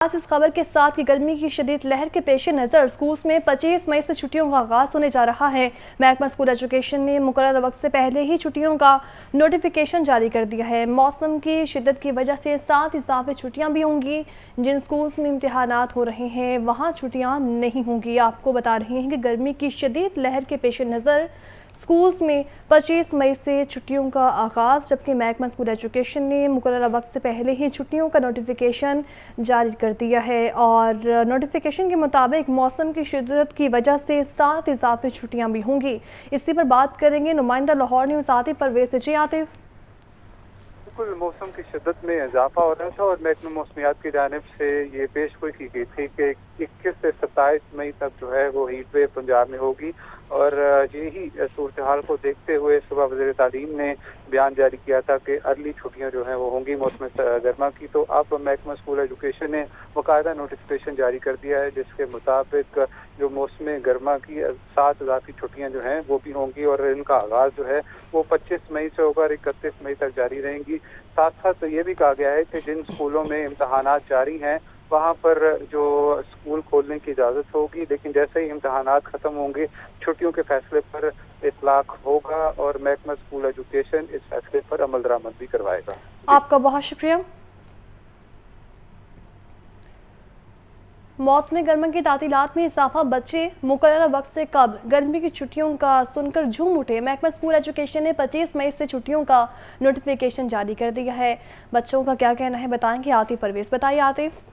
اس خبر کے ساتھ کہ گرمی کی شدید لہر کے پیش نظر اسکولز میں 25 مئی سے چھٹیوں کا آغاز ہونے جا رہا ہے۔ محکمہ اسکول ایجوکیشن نے مقررہ وقت سے پہلے ہی چھٹیوں کا نوٹیفیکیشن جاری کر دیا ہے۔ موسم کی شدت کی وجہ سے 7 اضافی چھٹیاں بھی ہوں گی۔ جن اسکولز میں امتحانات ہو رہے ہیں وہاں چھٹیاں نہیں ہوں گی۔ آپ کو بتا رہے ہیں کہ گرمی کی شدید لہر کے پیش نظر اسکولز میں 25 مئی سے چھٹیوں کا آغاز، جبکہ محکمہ اسکول ایجوکیشن نے مقررہ وقت سے پہلے ہی چھٹیوں کا نوٹیفیکیشن جاری کر دیا ہے اور نوٹیفیکیشن کے مطابق موسم کی شدت کی وجہ سے 7 اضافی چھٹیاں بھی ہوں گی۔ اسی پر بات کریں گے نمائندہ لاہور نیوز عاطف پرویز سے۔ جی عاطف، بالکل موسم کی شدت میں اضافہ ہو رہا تھا اور محکمہ موسمیات کی جانب سے یہ پیش گوئی کی گئی تھی کہ 21 سے 27 مئی تک جو ہے وہ ہیٹ ویو پنجاب میں ہوگی، اور یہی صورتحال کو دیکھتے ہوئے صبح وزیر تعلیم نے بیان جاری کیا تھا کہ ارلی چھٹیاں جو ہیں وہ ہوں گی موسم گرما کی۔ تو اب محکمہ اسکول ایجوکیشن نے باقاعدہ نوٹیفیکیشن جاری کر دیا ہے جس کے مطابق جو موسم گرما کی 7 اضافی چھٹیاں جو ہیں وہ بھی ہوں گی، اور ان کا آغاز جو ہے وہ 25 مئی سے ہوگا اور 31 مئی تک جاری رہیں گی۔ ساتھ ساتھ یہ بھی کہا گیا ہے کہ جن اسکولوں میں امتحانات جاری ہیں وہاں پر جو اسکول کھولنے کی اجازت ہوگی، لیکن جیسے ہی امتحانات ختم ہوں گے چھٹیوں کے فیصلے پر اطلاق ہوگا اور محکمہ اسکول ایجوکیشن اس فیصلے پر عمل درآمد بھی کروائے گا۔ آپ کا بہت شکریہ۔ موسم گرما کی تعطیلات میں اضافہ، بچے مقررہ وقت سے قبل گرمی کی چھٹیوں کا سن کر جھوم اٹھے۔ محکمہ اسکول ایجوکیشن نے 25 مئی سے چھٹیوں کا نوٹیفیکیشن جاری کر دیا ہے۔ بچوں کا کیا کہنا ہے بتائیں گے عاطف پرویز۔ بتائیے عاطف۔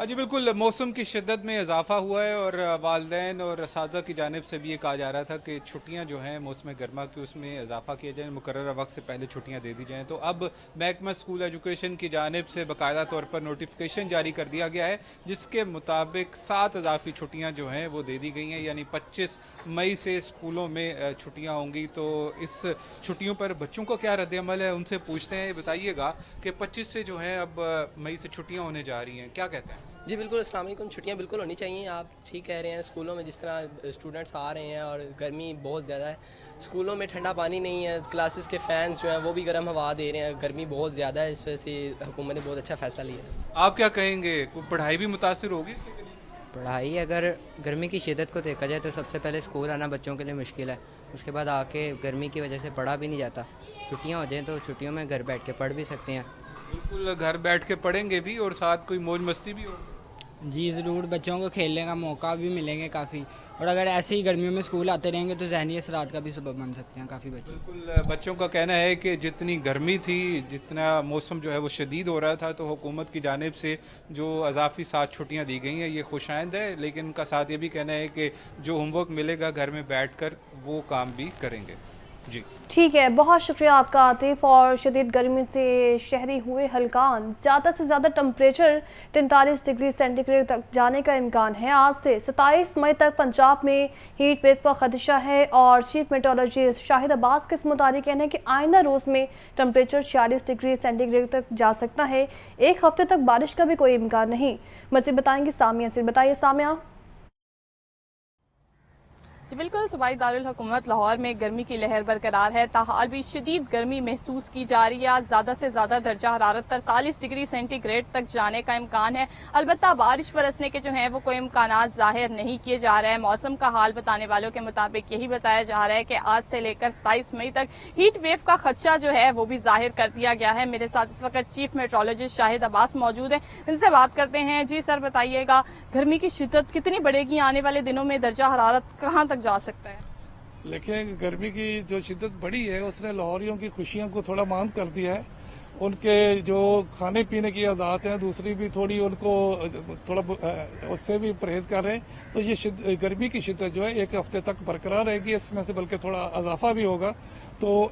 جی بالکل، موسم کی شدت میں اضافہ ہوا ہے اور والدین اور اساتذہ کی جانب سے بھی یہ کہا جا رہا تھا کہ چھٹیاں جو ہیں موسم گرما کی اس میں اضافہ کیا جائے، مقررہ وقت سے پہلے چھٹیاں دے دی جائیں۔ تو اب محکمہ اسکول ایجوکیشن کی جانب سے باقاعدہ طور پر نوٹیفیکیشن جاری کر دیا گیا ہے جس کے مطابق 7 اضافی چھٹیاں جو ہیں وہ دے دی گئی ہیں، یعنی 25 مئی سے اسکولوں میں چھٹیاں ہوں گی۔ تو اس چھٹیوں پر بچوں کا کیا رد عمل ہے ان سے پوچھتے ہیں۔ بتائیے گا کہ 25 سے جو ہیں اب مئی سے چھٹیاں ہونے جا رہی ہیں، کیا کہتے ہیں؟ جی بالکل، السلام علیکم۔ چھٹیاں بالکل ہونی چاہیے، آپ ٹھیک کہہ رہے ہیں۔ اسکولوں میں جس طرح اسٹوڈنٹس آ رہے ہیں اور گرمی بہت زیادہ ہے، اسکولوں میں ٹھنڈا پانی نہیں ہے، کلاسز کے فینس جو ہیں وہ بھی گرم ہوا دے رہے ہیں، گرمی بہت زیادہ ہے، اس وجہ سے حکومت نے بہت اچھا فیصلہ لیا ہے۔ آپ کیا کہیں گے، پڑھائی بھی متاثر ہوگی؟ پڑھائی اگر گرمی کی شدت کو دیکھا جائے تو سب سے پہلے اسکول آنا بچوں کے لیے مشکل ہے، اس کے بعد آ کے گرمی کی وجہ سے پڑھا بھی نہیں جاتا۔ چھٹیاں ہو جائیں تو چھٹیوں میں گھر بیٹھ کے پڑھ بھی سکتے ہیں۔ بالکل، گھر بیٹھ کے پڑھیں گے بھی اور ساتھ کوئی موج مستی بھی ہوگی۔ جی ضرور، بچوں کو کھیلنے کا موقع بھی ملیں گے کافی، اور اگر ایسے ہی گرمیوں میں اسکول آتے رہیں گے تو ذہنی اثرات کا بھی سبب بن سکتے ہیں کافی بچے۔ بالکل، بچوں کا کہنا ہے کہ جتنی گرمی تھی، جتنا موسم جو ہے وہ شدید ہو رہا تھا، تو حکومت کی جانب سے جو اضافی 7 چھٹیاں دی گئی ہیں یہ خوش آئند ہے، لیکن ان کا ساتھ یہ بھی کہنا ہے کہ جو ہوم ورک ملے گا گھر میں بیٹھ کر وہ کام بھی کریں گے۔ جی ٹھیک ہے، بہت شکریہ آپ کا عاطف۔ اور شدید گرمی سے شہری ہوئے ہلکان، زیادہ سے زیادہ ٹمپریچر 43 ڈگری سینٹی گریڈ تک جانے کا امکان ہے۔ آج سے 27 مئی تک پنجاب میں ہیٹ ویو کا خدشہ ہے، اور چیف میٹرولوجسٹ شاہد عباس کے مطابق کہنا ہے کہ آئندہ روز میں ٹمپریچر 46 ڈگری سینٹی گریڈ تک جا سکتا ہے۔ ایک ہفتے تک بارش کا بھی کوئی امکان نہیں۔ مزید بتائیں گے سامیہ سے۔ بتائیے سامیہ۔ جی بالکل، صوبائی دارالحکومت لاہور میں گرمی کی لہر برقرار ہے، تاحال بھی شدید گرمی محسوس کی جا رہی ہے۔ زیادہ سے زیادہ درجہ حرارت 43 ڈگری سینٹی گریڈ تک جانے کا امکان ہے۔ البتہ بارش برسنے کے جو ہیں وہ کوئی امکانات ظاہر نہیں کیے جا رہے ہیں۔ موسم کا حال بتانے والوں کے مطابق یہی بتایا جا رہا ہے کہ آج سے لے کر 27 مئی تک ہیٹ ویو کا خدشہ جو ہے وہ بھی ظاہر کر دیا گیا ہے۔ میرے ساتھ اس وقت چیف میٹرولوجسٹ شاہد عباس موجود ہیں، ان سے بات کرتے ہیں۔ جی سر، بتائیے گا گرمی کی شدت کتنی بڑھے گی؟ آنے والے دنوں میں درجہ حرارت کہاں تک جا سکتا ہے؟ لیکن گرمی کی جو شدت بڑھی ہے اس نے لاہوریوں کی خوشیوں کو تھوڑا ماند کر دیا ہے۔ ان کے جو کھانے پینے کی عادات ہیں دوسری بھی تھوڑی ان کو تھوڑا اس سے بھی پرہیز کر رہے ہیں، تو یہ گرمی کی شدت جو ہے ایک ہفتے تک برقرار رہے گی، اس میں سے بلکہ تھوڑا اضافہ بھی ہوگا۔ تو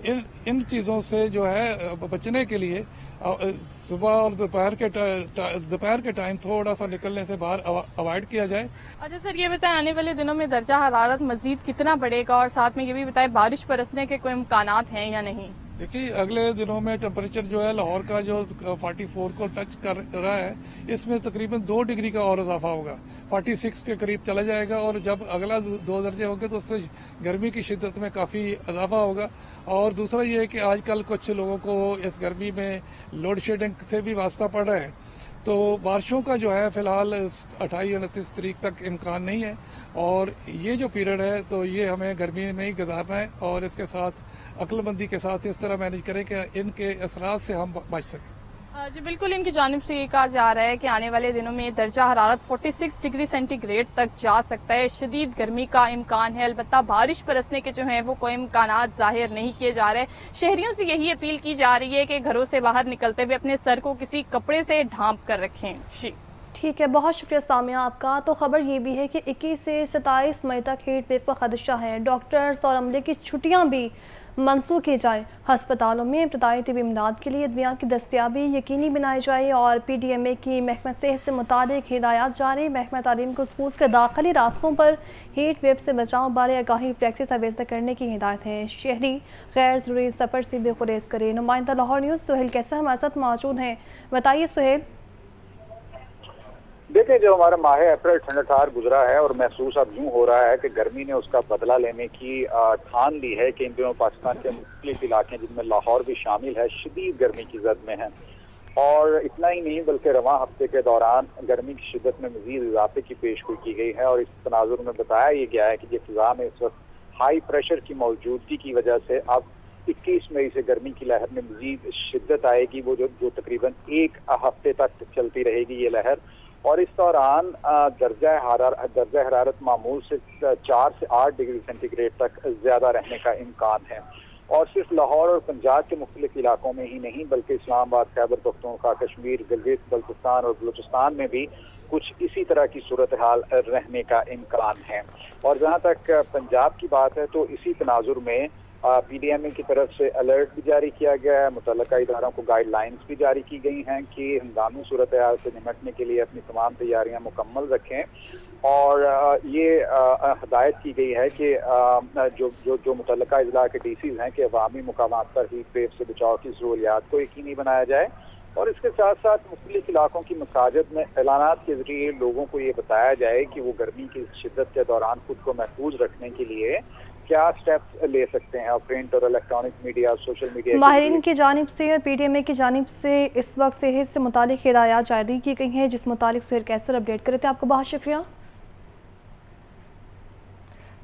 ان چیزوں سے جو ہے بچنے کے لیے صبح اور دوپہر کے ٹائم تھوڑا سا نکلنے سے باہر اوائڈ کیا جائے۔ اچھا سر، یہ بتائیں آنے والے دنوں میں درجہ حرارت مزید کتنا بڑھے گا، اور ساتھ میں یہ بھی بتائیں بارش برسنے کے کوئی امکانات ہیں یا نہیں؟ देखिए अगले दिनों में टेम्परेचर जो है लाहौर का जो 44 को टच कर रहा है, इसमें तकरीबन 2 डिग्री का और इजाफा होगा, 46 के करीब चला जाएगा। और जब अगला 2 दर्जे होंगे तो उससे गर्मी की शिद्दत में काफ़ी इजाफा होगा। और दूसरा ये है कि आजकल कुछ लोगों को इस गर्मी में लोड शेडिंग से भी वास्ता पड़ रहा है, तो बारिशों का जो है फ़िलहाल 28-29 तारीख तक इम्कान नहीं है। और ये जो पीरियड है तो ये हमें गर्मी में ही गुजारना है और इसके साथ अक्लमंदी के साथ इस तरह मैनेज करें कि इनके असरात से हम बच सकें। जी बिल्कुल, इनकी जानिब से ये कहा जा रहा है कि आने वाले दिनों में दर्जा हरारत 46 डिग्री सेंटीग्रेड तक जा सकता है। शदीद गर्मी का इम्कान है, अलबत्ता बारिश बरसने के जो हैं वो कोई इम्कानात जाहिर नहीं किए जा रहे। शहरियों से यही अपील की जा रही है कि घरों से बाहर निकलते हुए अपने सर को किसी कपड़े से ढांप कर रखें। जी ठीक है, बहुत शुक्रिया सामिया आपका। तो खबर ये भी है कि 21 से 27 मई तक हीट वेव का खदशा है। डॉक्टर्स और अमले की छुट्टियां भी मनसूख की जाए। हस्पतालों में इब्तदाई तिबी इमदाद के लिए अद्वियात की दस्तियाबी यकीनी बनाई जाए और PDMA की महकमा सेहत से मुताबिक हिदायत जारी। महकमा तालीम को स्कूल के दाखिली रास्तों पर हीट वेव से बचाव बारे आगाही फ्लैक्सिस आवेज़ा करने की हिदायत है। शहरी गैर ज़रूरी सफ़र से भी गुरेज करें। नुमाइंदा लाहौर न्यूज़ सुहेल कैसा हमारे साथ मौजूद हैं, बताइए सुहेल। देखिए, जो हमारा माह अप्रैल ठंडा गुजरा है और महसूस अब यूँ हो रहा है कि गर्मी ने उसका बदला लेने की ठान ली है कि इन दिनों पाकिस्तान के मुख्तलिफ इलाके जिनमें लाहौर भी शामिल है शदीद गर्मी की जद में है। और इतना ही नहीं बल्कि रवां हफ्ते के दौरान गर्मी की शिद्दत में मजीद इजाफे की पेशगोई की गई है। और इस तनाजुर में बताया ये गया है कि ये फिजा में इस वक्त हाई प्रेशर की मौजूदगी की वजह से अब 21 मई से गर्मी की लहर में मजीद शिद्दत आएगी, वो जो तकरीबन 1 हफ्ते तक चलती रहेगी ये लहर। और इस दौरान दर्जा हरारत मामूल से 4 से 8 डिग्री सेंटीग्रेड तक ज्यादा रहने का इम्कान है। और सिर्फ लाहौर और पंजाब के मुख्तलिफ इलाकों में ही नहीं बल्कि इस्लामाबाद, खैबर पख्तूनख्वा, कश्मीर, गिलगित बल्तिस्तान और बलूचिस्तान में भी कुछ इसी तरह की सूरत हाल रहने का इम्कान है। और जहाँ तक पंजाब की बात है तो इसी तनाजुर में PDMA की तरफ से अलर्ट भी जारी किया गया है। मुतल्लिका इदारों को गाइडलाइंस भी जारी की गई हैं कि हंगामी सूरत हाल से निपटने के लिए अपनी तमाम तैयारियां मुकम्मल रखें। और ये हदायत की गई है कि जो मुतल्लिका इजला के DCs हैं कि अवामी मुकामात पर हीट वेव से बचाव की सहूलियात को यकीनी बनाया जाए। और इसके साथ साथ मुख्तलिफ इलाकों की मसाजिद में ऐलानात के जरिए लोगों को ये बताया जाए कि वो गर्मी की शिद्दत के दौरान खुद को महफूज रखने के लिए क्या स्टेप्स ले सकते हैं। और प्रिंट और इलेक्ट्रॉनिक मीडिया, सोशल मीडिया माहिरीन की जानिब से और PDMA की जानिब से इस वक्त सेहत से मुतालिक हिदायत जारी की गई हैं, जिस मुतालिक सुहेल कैसर अपडेट करे थे। आपको बहुत शुक्रिया।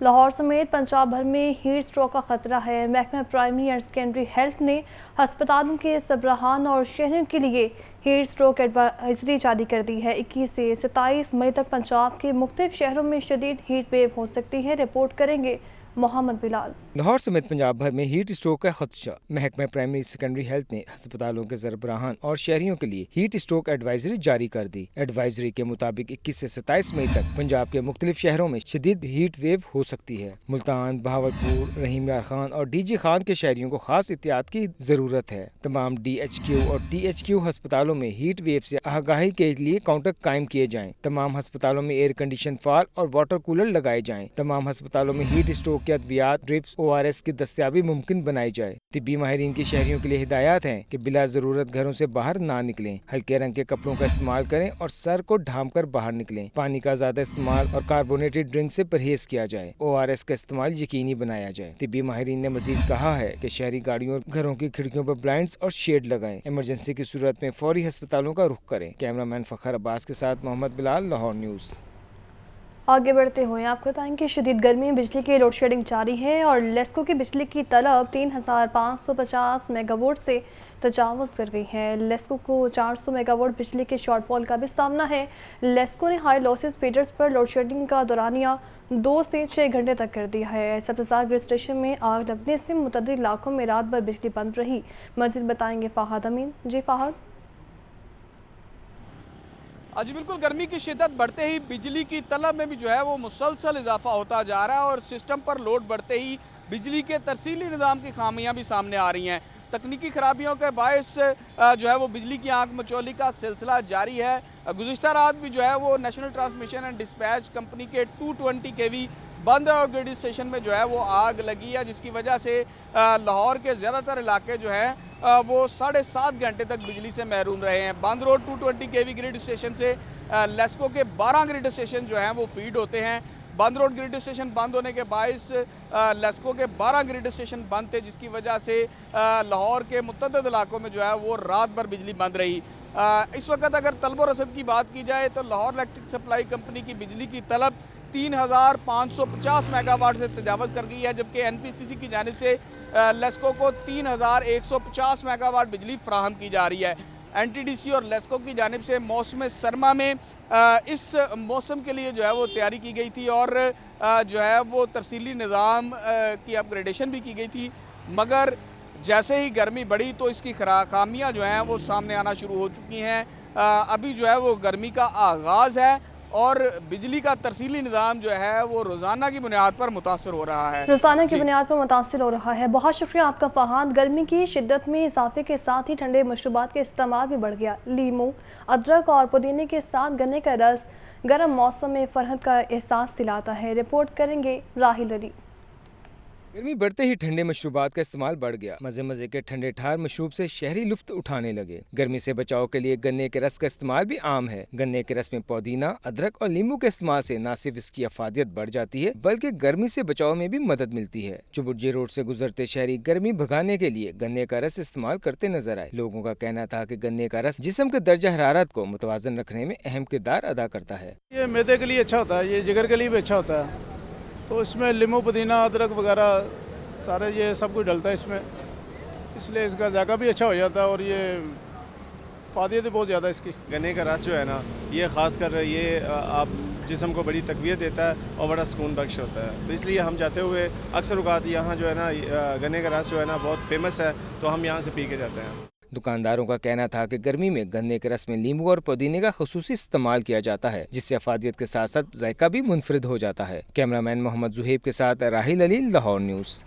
लाहौर समेत पंजाब भर में हीट स्ट्रोक का खतरा है। महकमा प्राइमरी एंड सेकेंडरी हेल्थ ने हस्पतालों के सबराहान और शहरों के लिए हीट स्ट्रोक एडवाइजरी जारी कर दी है। 21 से 27 मई तक पंजाब के मुख्तलिफ शहरों में शदीद हीट वेव हो सकती है। रिपोर्ट करेंगे मोहम्मद बिलाल। लाहौर समेत पंजाब भर में हीट स्ट्रोक का खदशा। महकमा प्राइमरी सेकेंडरी हेल्थ ने अस्पतालों के सरबराहान और शहरियों के लिए हीट स्ट्रोक एडवाइजरी जारी कर दी। एडवाइजरी के मुताबिक 21 से 27 मई तक पंजाब के मुख्तलिफ शहरों में शदीद हीट वेव हो सकती है। मुल्तान, बहावलपुर, रहीम यार खान और DG खान के शहरियों को खास एहतियात की जरूरत है। तमाम DHQ और THQ अस्पतालों में हीट वेव से आगाही के लिए काउंटर कायम किए जाएं। तमाम अस्पतालों में एयर कंडीशन फाल और वाटर कूलर लगाए जाएं। तमाम अस्पतालों में हीट स्ट्रोक के अद्वियात, ड्रिप्स, ORS की दस्तियाबी मुमकिन बनाई जाए। तिब्बी माहिरीन की शहरियों के लिए हिदायत है कि बिला जरूरत घरों से बाहर ना निकलें। हल्के रंग के कपड़ों का इस्तेमाल करें और सर को ढांप कर बाहर निकलें। पानी का ज्यादा इस्तेमाल और कार्बोनेटेड ड्रिंक से परहेज किया जाए। ORS का इस्तेमाल यकीनी बनाया जाए। तिब्बी माहिरीन ने मजीद कहा है कि शहरी गाड़ियों और घरों की खिड़कियों पर ब्लाइंड्स और शेड लगाएं। इमरजेंसी की सूरत में फौरी अस्पतालों का रुख करें। कैमरामैन फखर अब्बास के साथ मोहम्मद बिलाल, लाहौर न्यूज़। आगे बढ़ते हुए आपको बताएं कि शदीद गर्मी में बिजली की लोड शेडिंग जारी है और लेस्को की बिजली की तलब 3550 मेगावाट से तजावुज़ कर गई है। लेस्को को 400 मेगावाट बिजली के शॉर्टफॉल का भी सामना है। लेस्को ने हाई लॉसेस फीडर्स पर लोड शेडिंग का दौरानिया 2 से 6 घंटे तक कर दिया है। सब्ज़ार स्टेशन में आग लगने से मुतअद्दिद इलाकों में रात भर बिजली बंद रही। मज़ीद बताएंगे फ़ाहद अमीन। जी फ़ाहद। जी बिल्कुल, गर्मी की शिद्दत बढ़ते ही बिजली की तलब में भी जो है वो मुसलसल इजाफा होता जा रहा है और सिस्टम पर लोड बढ़ते ही बिजली के तरसीली निज़ाम की खामियां भी सामने आ रही हैं। तकनीकी खराबियों के बायस जो है वो बिजली की आंख मचौली का सिलसिला जारी है। गुज़िश्ता रात भी जो है वो national transmission and dispatch company के 220 kV बंद और ग्रेड स्टेशन में जो है वो आग लगी है, जिसकी वजह से लाहौर के ज़्यादातर इलाके जो हैं वो 7.5 घंटे तक बिजली से महरूम रहे हैं। बंद रोड 220 केवी ग्रिड स्टेशन से लेस्को के 12 ग्रिड स्टेशन जो हैं वो फीड होते हैं। बंद रोड ग्रिड स्टेशन बंद होने के बायस लेस्को के 12 ग्रिड स्टेशन बंद थे, जिसकी वजह से लाहौर के मुतअद्दिद इलाकों में जो है वो रात भर बिजली बंद रही। इस वक्त अगर तलब और रसद की बात की जाए तो लाहौर इलेक्ट्रिक सप्लाई कंपनी की बिजली की तलब 3,550 मेगावाट से तजावज़ कर गई है, जबकि NPCC की जानिब से लेस्को को 3,150 मेगावाट बिजली फराहम की जा रही है। NTDC और लेस्को की जानिब से मौसम सरमा में इस मौसम के लिए जो है वो तैयारी की गई थी और जो है वो तरसीली निज़ाम की अपग्रेडेशन भी की गई थी, मगर जैसे ही गर्मी बढ़ी तो इसकी खामियां जो हैं वो सामने आना शुरू हो चुकी हैं। अभी जो है वो गर्मी का आगाज़ है और बिजली का तरसीली निज़ाम जो है वो रोज़ाना की बुनियाद पर मुतासर हो रहा है। रोज़ाना की बुनियाद पर मुतासर हो रहा है। बहुत शुक्रिया आपका फहाद। गर्मी की शिद्दत में इजाफे के साथ ही ठंडे मशरूबात का इस्तेमाल भी बढ़ गया। लीमू, अदरक और पुदीने के साथ गन्ने का रस गर्म मौसम में फरहत का एहसास दिलाता है। रिपोर्ट करेंगे राहिल अली। गर्मी बढ़ते ही ठंडे मशरूबात का इस्तेमाल बढ़ गया। मजे मजे के ठंडे ठार मशरूब से शहरी लुफ्त उठाने लगे। गर्मी से बचाव के लिए गन्ने के रस का इस्तेमाल भी आम है। गन्ने के रस में पुदीना, अदरक और नींबू के इस्तेमाल से न सिर्फ इसकी अफादियत बढ़ जाती है बल्कि गर्मी से बचाव में भी मदद मिलती है। चुबुर्जी रोड से गुजरते शहरी गर्मी भगाने के लिए गन्ने का रस इस्तेमाल करते नजर आए। लोगों का कहना था कि गन्ने का रस जिस्म के दर्जा हरारत को मुतवाजन रखने में अहम किरदार अदा करता है। ये मैदे के लिए अच्छा होता है, ये जिगर के लिए भी अच्छा होता है, तो इसमें नींबू, पुदीना, अदरक वगैरह सारे ये सब कुछ डलता है इसमें, इसलिए इसका जायका भी अच्छा हो जाता है और ये फायदे बहुत ज़्यादा इसकी। गन्ने का रस जो है ना, ये ख़ास कर ये आप जिस्म को बड़ी तक़वियत देता है और बड़ा सुकून बख्श होता है, तो इसलिए हम जाते हुए अक्सर औक़ात यहाँ जो है ना गन्ने का रस जो है ना बहुत फेमस है, तो हम यहाँ से पी के जाते हैं। दुकानदारों का कहना था कि गर्मी में गन्ने के रस में नींबू और पुदीने का खुसूसी इस्तेमाल किया जाता है, जिससे अफादियत के साथ साथ जायका भी मुनफरिद हो जाता है। कैमरामैन मोहम्मद जुहैब के साथ राहिल अली, लाहौर न्यूज़।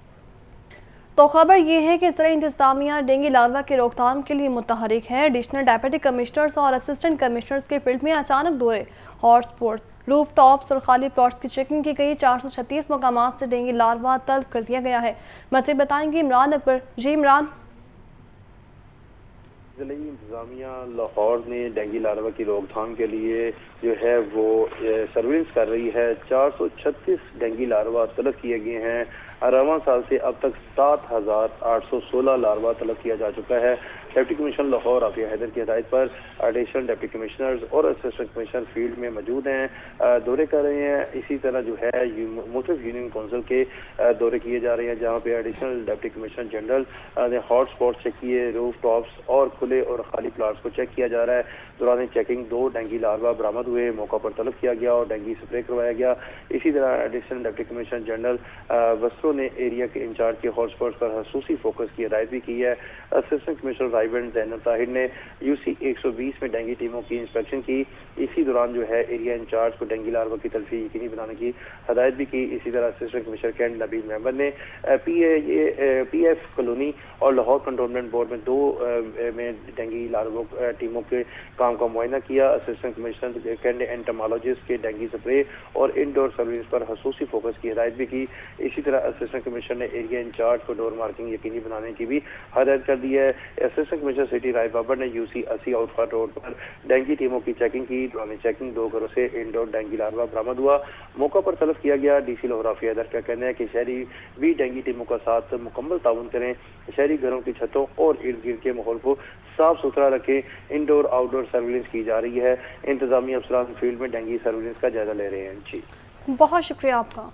तो खबर ये है कि ज़राई इंतज़ामिया डेंगू लार्वा की रोकथाम के लिए मुतहरिक है। एडिशनल डेप्यूटी कमिश्नर्स और असिस्टेंट कमिश्नर्स के फील्ड में अचानक दौरे, हॉट स्पॉट्स, रूफ टॉप्स और खाली प्लॉट्स की चेकिंग की गई। 436 मकामात से डेंगू लार्वा तल्फ कर दिया गया है। मज़ीद बताएंगे इमरान अकबर। जी इमरान। ज़िला इंतज़ामिया लाहौर ने डेंगू लार्वा की रोकथाम के लिए जो है वो सर्विलेंस कर रही है। 436 डेंगू लार्वा तलब किए गए हैं। रवां साल से अब तक 7,816 लार्वा तलब किया जा चुका है। डिप्टी कमिश्नर लाहौर आफिया हैदर की हिदायत पर एडिशनल डिप्टी कमिश्नर्स और असिस्टेंट कमिश्नर फील्ड में मौजूद हैं, दौरे कर रहे हैं। इसी तरह जो है मुख्तलिफ यूनियन काउंसिल के दौरे किए जा रहे हैं, जहाँ पे एडिशनल डिप्टी कमिश्नर जनरल ने हॉट स्पॉट चेक किए, रूफ टॉप्स और खुले और खाली प्लाट्स को चेक किया जा रहा है। दौरान चेकिंग 2 डेंगू लार्वा बरामद हुए, मौका पर तलब किया गया और डेंगू स्प्रे करवाया गया। इसी तरह एडिशनल डिप्टी कमिश्नर जनरल वस्त्रों ने एरिया के इंचार्ज के हॉट स्पॉट पर खसूसी फोकस की हिदायत भी की है। असिस्टेंट कमिश्नर राइवेंट ज़ैनब ताहिर ने UC 120 में डेंगू टीमों की इंस्पेक्शन की। इसी दौरान जो है एरिया इंचार्ज को डेंगू लार्वा की तल्फी यकीनी बनाने की हिदायत भी की। इसी तरह assistant commissioner cantt Nabeel member ने PF कॉलोनी और लाहौर कंटोनमेंट बोर्ड में 2 में डेंगू लार्वा टीमों के काम का मुआयना किया। असिस्टेंट कमिश्नर कैंट एंटोमोलॉजिस्ट के डेंगू स्प्रे और इंडोर सर्विस पर खसूसी फोकस की हिदायत भी की। इसी तरह असिस्टेंट कमिश्नर ने एरिया इंचार्ज को डोर मार्किंग यकीनी बनाने की भी हिदायत कर दी है। असिस्टेंट कमिश्नर सिटी राय बाबर ने UC 80 आउटफाट रोड पर डेंगू टीमों की चेकिंग की। दौरान चेकिंग 2 घरों से इंडोर डेंगू लार्वा बरामद हुआ, मौका पर तलब किया गया। DC लाहौर आफिया हैदर का कहना है कि शहरी भी डेंगू टीमों का साथ मुकम्मल ताउन करें, शहरी घरों की छतों और इर्द गिर्द के माहौल को साफ सुथरा रखें। इंडोर आउटडोर सर्विलेंस की जा रही है। इंतजामी अफसरान फील्ड में डेंगू सर्विलेंस का जायजा ले रहे हैं। जी बहुत शुक्रिया आपका।